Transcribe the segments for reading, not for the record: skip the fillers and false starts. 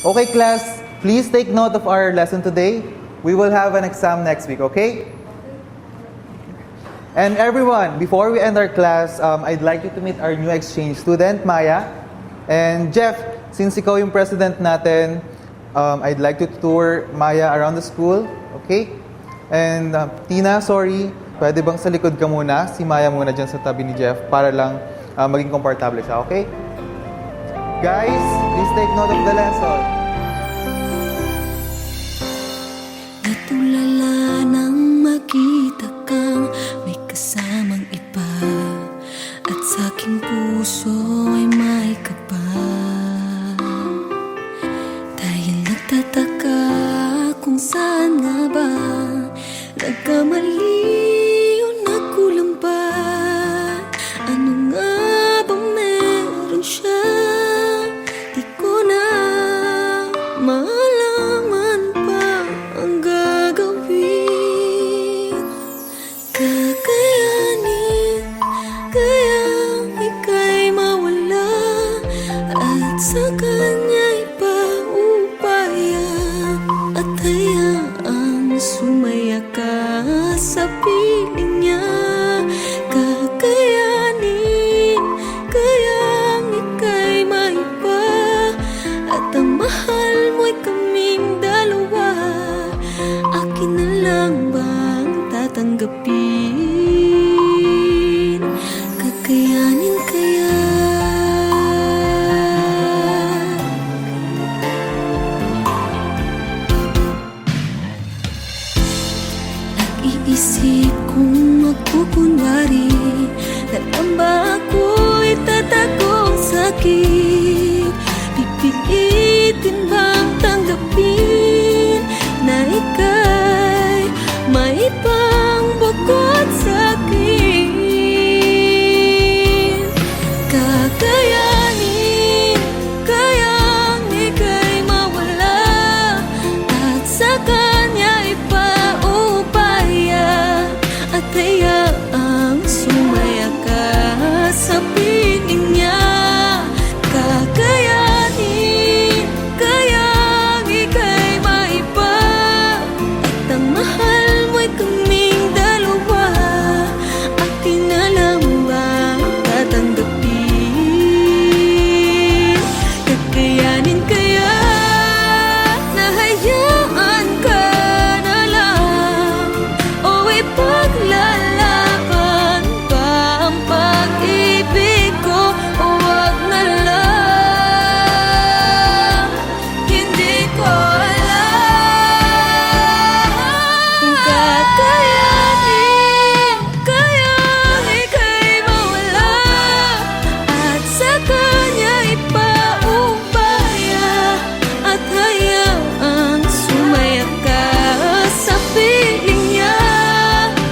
Okay, class, please take note of our lesson today. We will have an exam next week, okay? And everyone, before we end our class, I'd like you to meet our new exchange student, Maya. And Jeff, since ikaw yung president natin, I'd like to tour Maya around the school, okay? And Tina, sorry, pwede bang sa likod ka muna? Si Maya muna dyan sa tabi ni Jeff para lang maging komportable siya, okay? Guys, please take note of the lesson. Natulala nang makita kang may kasamang iba, at sa aking puso ay may kaba. Dahil nagtataka kung saan nga ba nagkamali o nagkulang ba. Ano nga bang meron siya? Di ko na malaman pa ang gagawin. Kakayanin kayang ika'y mawala, at sa kanya'y paupaya, at hayaang sumaya ka sa piling niya. Kakayanin kayang ika'y maiba, at ang mahal mo'y kaming dalawa. Akin na lang bang tatanggapin? Kakayanin kaya? Nag-iisip kung magkukunwari na lang ba ako'y tatagong sakit. Pipilitin bang tanggapin na ika'y may ibang bukod sa'kin? Kakayanin kayang ika'y mawala, at sa kanya'y paupaya, at hayaang sumaya ka sa piling niya. Kakayanin kayang ika'y maiba, at ang mahal mo'y kaming dalawa. Akin na lang bang tatanggapin? Kakayanin kaya na hayaan ka na lang, o ipaglalaban pa ang pag-ibig ko? O wag na lang, hindi ko alam. Kung kakayanin kayang ika'y mawala, at sa kanya'y paubaya, at hayaang sumaya ka sa piling niya.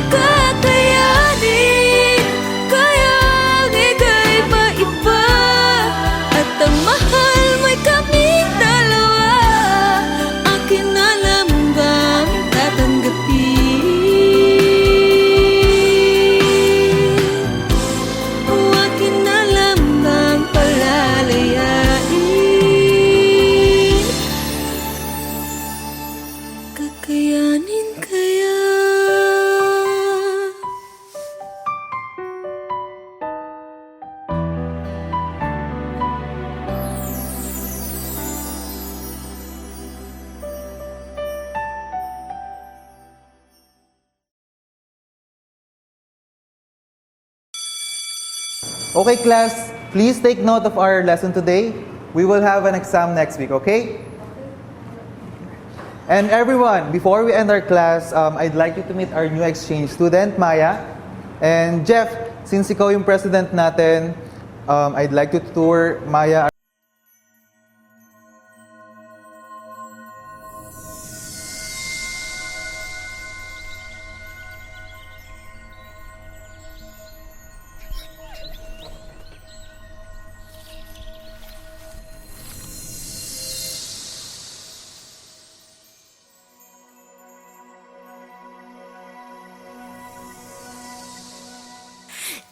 Kakayanin kayang ika'y maiba, at ang mahal mo'y kaming dalawa. Akin na lang bang tatanggapin? O akin na lang bang palalayain? Kakayanin kaya? Okay, class, please take note of our lesson today. We will have an exam next week, okay? And everyone, before we end our class, I'd like you to meet our new exchange student, Maya. And Jeff, since ikaw yung president natin, I'd like to tour Maya.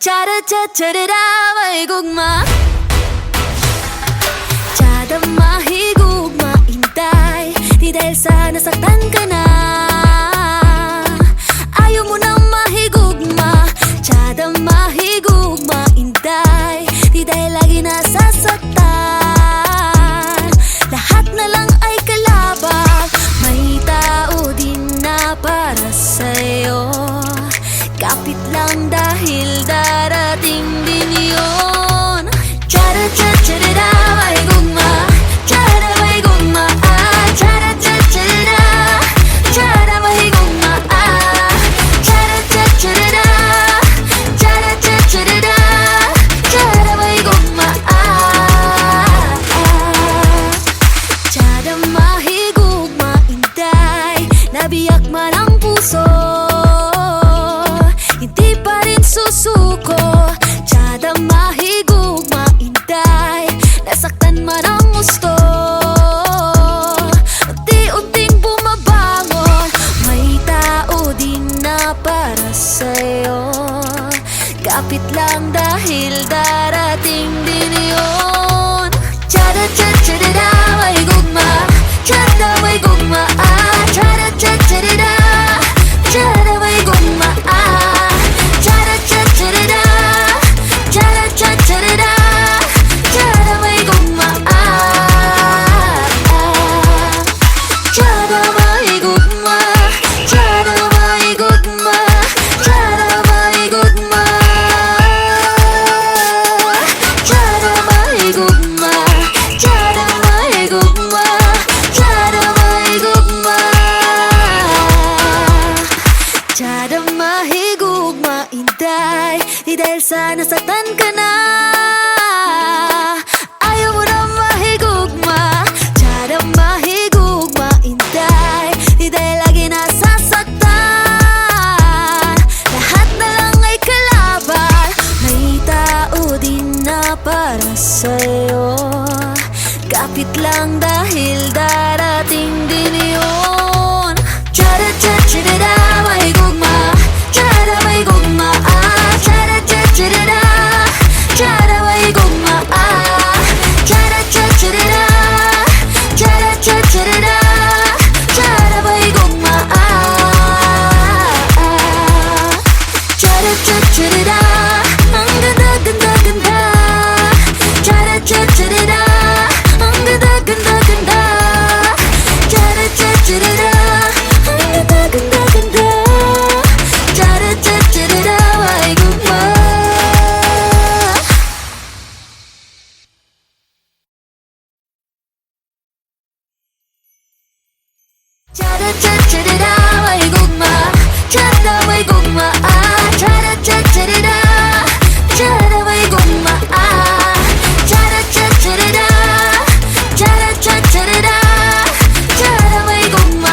Cha-da-cha-cha-da-da, may gugma. Cha-da mahigugma, Malapit lang dahil darating din yun. Chara-cha-chirida, may gugma. Chara, may gugma. Chara-cha-chirida, chara, may gugma. Chara-cha-chirida, chara-cha-chirida, chara, may gugma. Chara-cha-chirida, ang ganda-ganda-ganda. Chara-cha-chirida, ang ganda-ganda-ganda. Chara-cha-chirida, ang ganda-ganda-ganda. Chara-cha-chirida, may gugma. Chara-cha-chirida, may gugma. Chara, may gugma. Chara-cha-chirida, chara, may gugma. Chara-cha-chirida, chara-cha-chirida, chara, may gugma.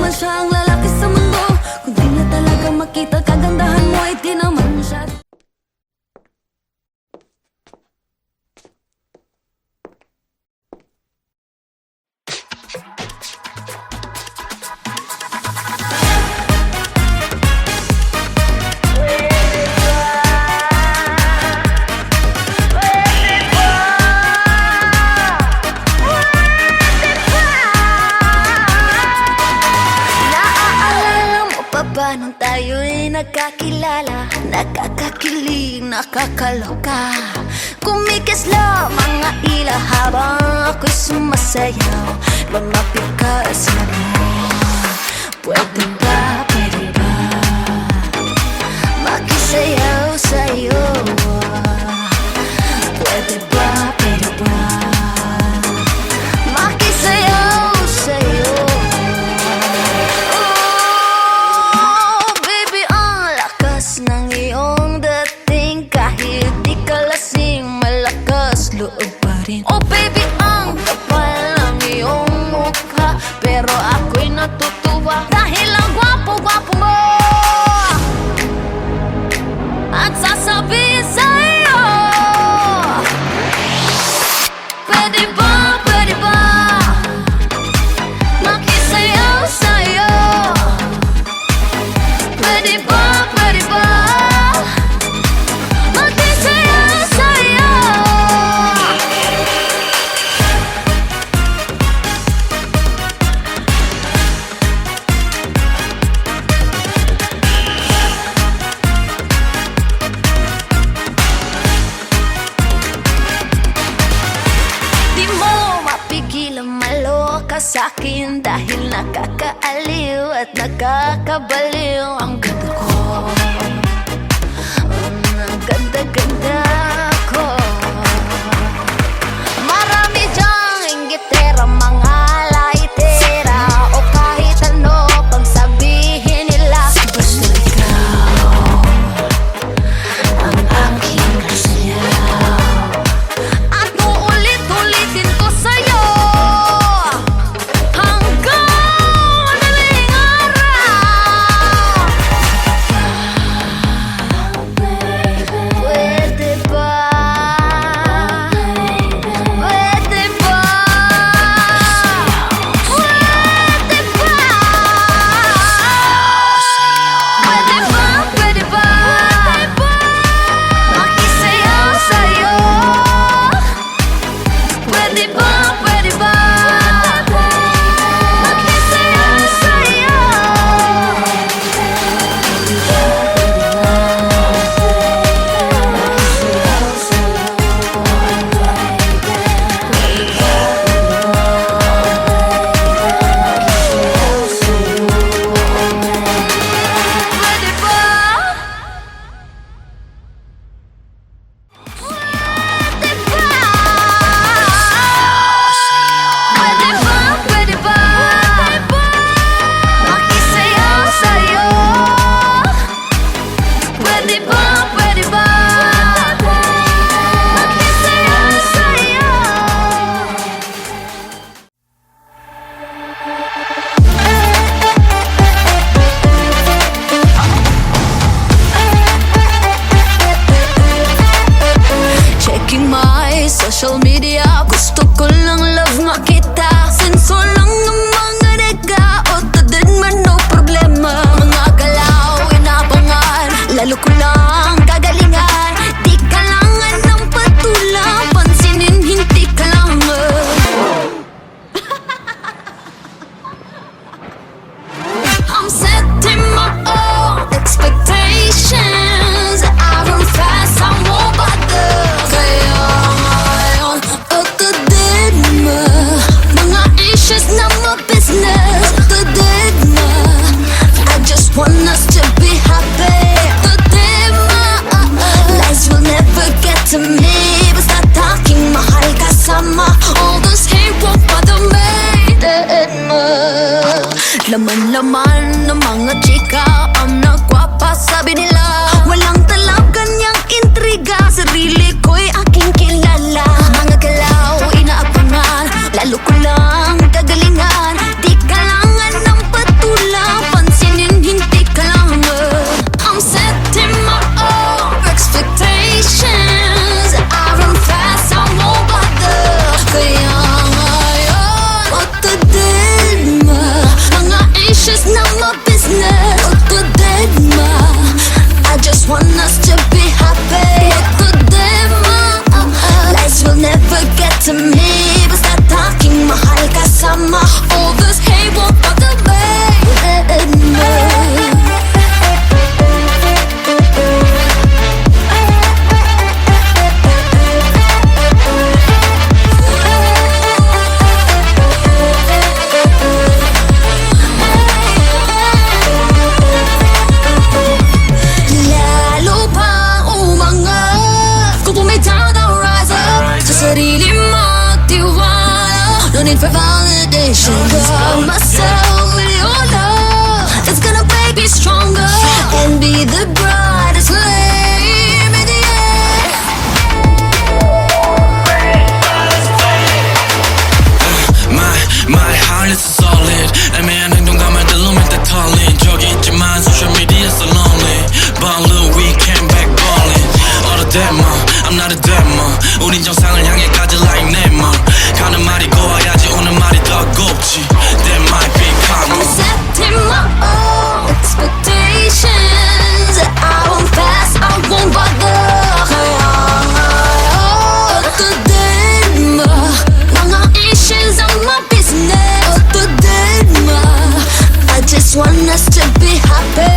naman siya ang lalaki sa mundo. Kung di niya talaga makita kagandahan mo, ay di naman siya. Naaalala mo pa ba nung tayo'y nagkakilala? Nakakakilig, nakakaloka. Kumikisla mga ila habang ako'y sumasayaw. Lumapit ka sa mo. Pwede ba, pwede ba makisayaw sa'yo? Pwede ba, pwede ba makisayaw sa'yo? Oh, baby, ang lakas ng iyong dating. Kahit di ka lasing, malakas loob pa rin. Oh, baby, ang kapal ng iyong mukha. Pero ako'y natutuwa dahil ang gwapo-gwapo mo. At sasabihin sa'yo, pwede ba makisayaw sa'yo? Pwede ba makisayaw sa'yo? Di mo mapigil ang maloka sa'kin dahil nakakaaliw at nakakabaliw ang ganda ko. Ang ganda-ganda ko. Marami dyang inggitera, mga laitera, o kahit ano pang sabihin nila. Basta ikaw ang aking kasayaw. At uulit-ulitin ko sa'yo hanggang madaling araw. Pwede ba? Pwede ba? Pwede ba? Pwede ba? Makisayaw sa'yo? Pwede ba? Makisayaw sa'yo? Pwede ba? Pwede ba makisayaw sa'yo? Pwede ba makisayaw sa'yo? Checking my social media, gusto ko lang love makita. Sensor lang ang mga nega, o tadad man no problema. Mga galaw, inabangan, lalo ko lang kagalingan. Di kailangan ng patulang, pansinin hindi kailangan. I'm setting my own expectations. I run fast, I won't bother. Kaya ngayon, atadid mo mga issues na ma-business. Atadid mo, I just want us to be happy. Atadid mo, lies will never get to me. Basta taking mahal kasama, all those hate won't bother me. Atadid mo, laman-laman ng mga chika ang nagwapa, sabi nila. Walang talab, kanyang intriga, sarili ko'y aking kilala. Mga galaw, inaabangan, lalo ko lang kagalingan. Di kailangan ng patulang. just want us to be happy.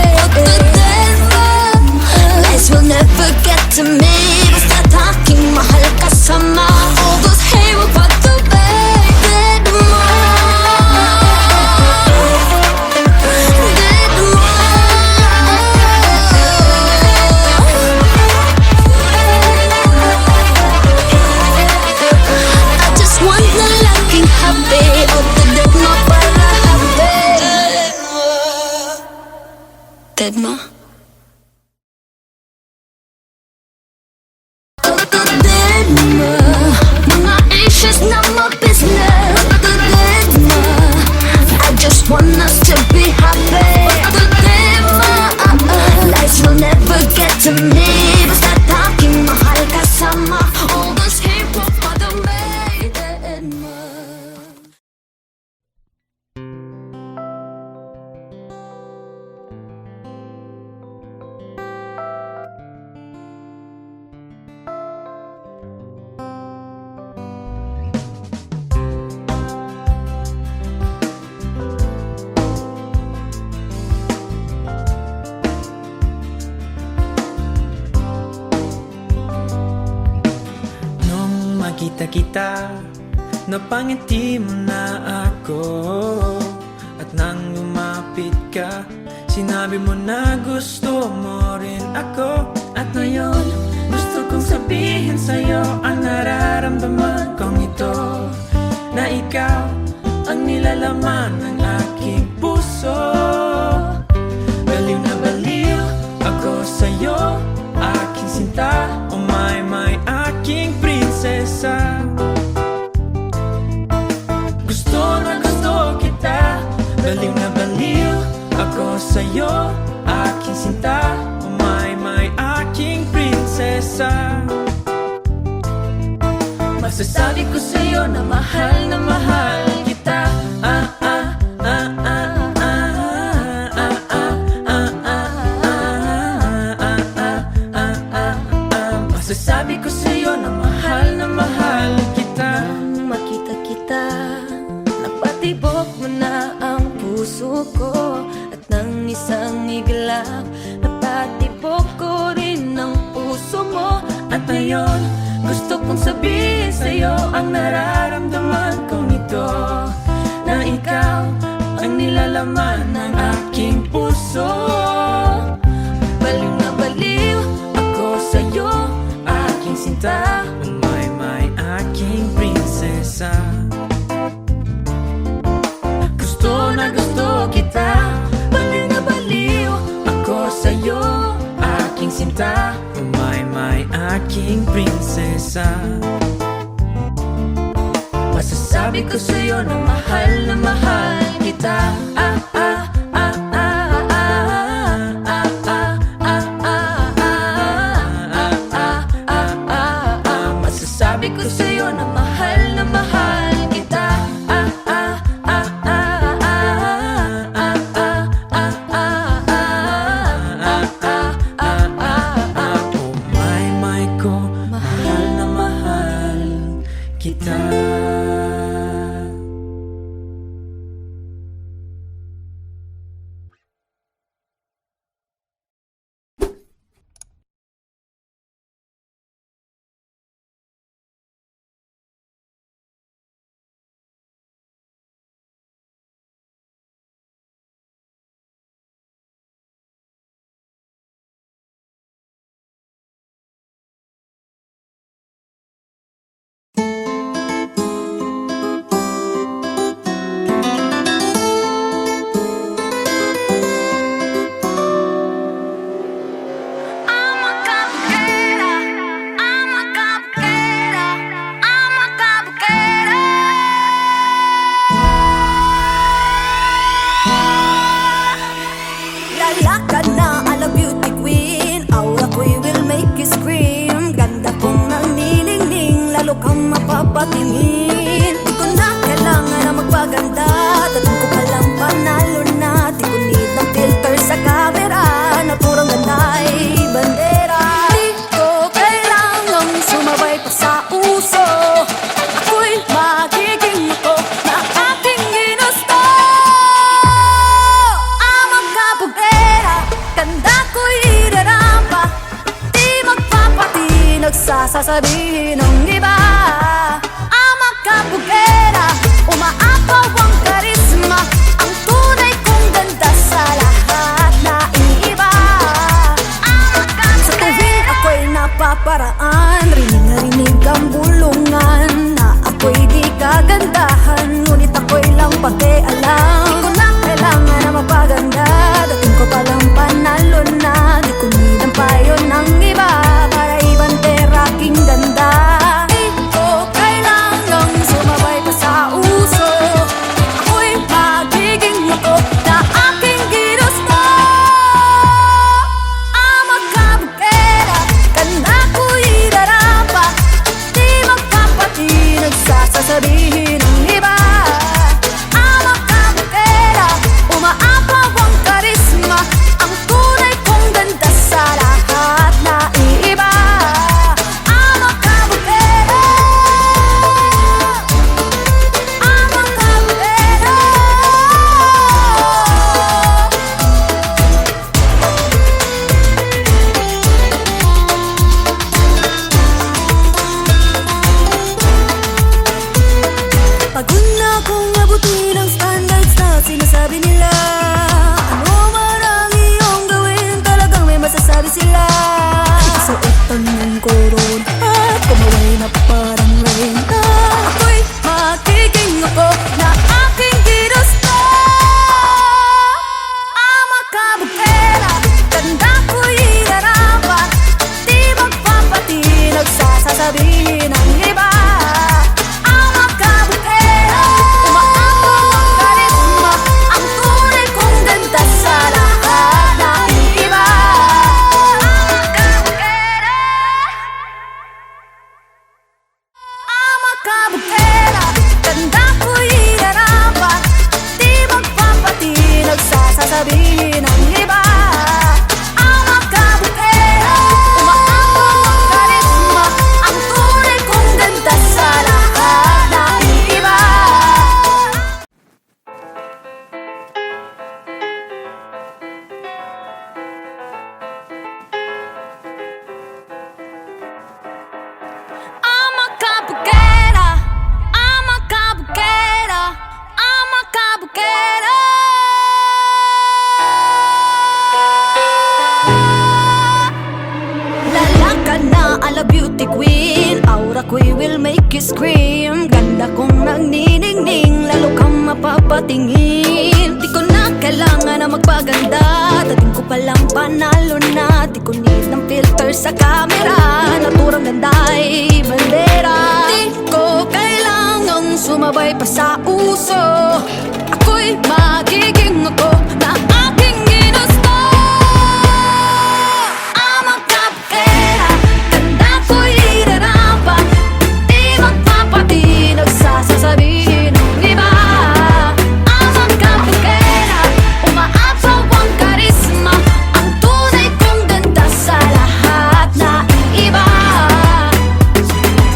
Lies will never get to me. Basta tanging mahal kasama. All those hate will put the baby mo. I just want na laging happy. Oh, dead mo para happy. Dead mo. Mga issues na ma-business. I just want us to be happy. Lies will never get to me. Basta tanging mahal kasama. All those hate will bother me. Kita, napangiti mo na ako. At nang lumapit ka, sinabi mo na gusto mo rin ako. At ngayon, gusto kong sabihin sa'yo ang nararamdaman kong ito. Na ikaw ang nilalaman ng aking puso. Baliw na baliw ako sa'yo, aking sinta. Oh my, aking prinsesa. Gusto kita. Baliw na baliw ako sa'yo, aking sinta. Oh my, aking prinsesa. Masasabi ko sa'yo na mahal kita. Masasabi ko sa'yo na mahal kita. Nang makita kita, napatibok mo na ang puso ko. At nang isang iglap, napatibok ko rin ang puso mo. At ngayon, gusto kong sabihin sa'yo ang nararamdaman kong ito. Na ikaw ang nilalaman ng aking puso. Baliw na baliw ako sa'yo, aking sinta. Oh my, aking prinsesa. Gusto kita. Baliw na baliw Ako sa'yo, aking sinta. Oh my, aking prinsesa. masasabi ko sa'yo na mahal kita. Masasabi ko sa'yo na mahal kita. Oh my ko, mahal na mahal kita. sasabihin ng iba. Ama kabugera, umaapaw ang karisma, ang tunay kong ganda sa lahat na iiba. Sa tuwing ako'y napaparaan, rinig na rinig ang bulungan, na ako'y di kagandahan, ngunit ako'y lang pakialam. Di ko na kailangan na mapaganda, dating ko palang panalo na. Di ko need ang payo ng iba para ibante aking ganda. Di ko kailangang sumabay pa sa uso, ako'y magiging ako na aking ginusto. Ama kabukera, ganda ko'y darapa, di magpapatinag sa sasabihin ng iba. Ama kabukera, umaapaw ang karisma, ang tunay kong ganda sa lahat na iiba. Ama kabukera, ama kabukera. Pagod na akong abutin ang standards na sinasabi nila. Ano man ang iyong gawin, talagang may masasabi sila. Isuotan ng koron at kumaway na parang rain. Ako'y magiging ako na aking ginusto. Ama kabukera, ganda ko'y inarapat, di magpapatinag sa sasabihin ng iba. Ama kabukera, umaapaw ang karisma, ang tunay kong ganda sa lahat na iiba. Ama kabukera, ama kabukera, ganda ko'y inarapat, di magpapatinag sa sasabihin ng iba. Ama kabukera, umaapaw ang karisma, ang tunay kong ganda sa lahat na iiba. Ama kabukera, ama kabukera, ama kabukera. Lalaka na ala beauty queen, aura ko'y will make you scream. Ganda kong nagniningning, lalo kang mapapatingin. Di ko na kailangan na magpaganda, dating ko palang panalo na. Di ko need ng filter sa camera, naturang ganda ay bandera. Di ko kailangang sumabay pa sa uso, ako'y magiging ako na aking ginusto. Ama kabukera, ganda ko'y inarapat, di magpapatinag sa sasabihin ng iba. Ama kabukera, umaapaw ang karisma, ang tunay kong ganda sa lahat na iiba.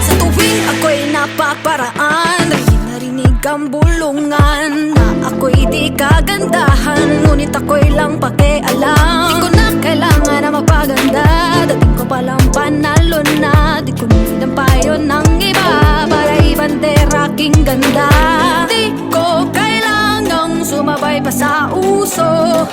Sa tuwing ako'y napaparaan, rinig na rinig ang bulungan, na ako'y di kagandahan, ngunit ako'y lang pakialam. Di ko na kailangan na mapaganda, dating ko palang panalo na. Di ko need ang payo ng iba para ibante aking ganda. Di ko kailangang sumabay pa sa uso,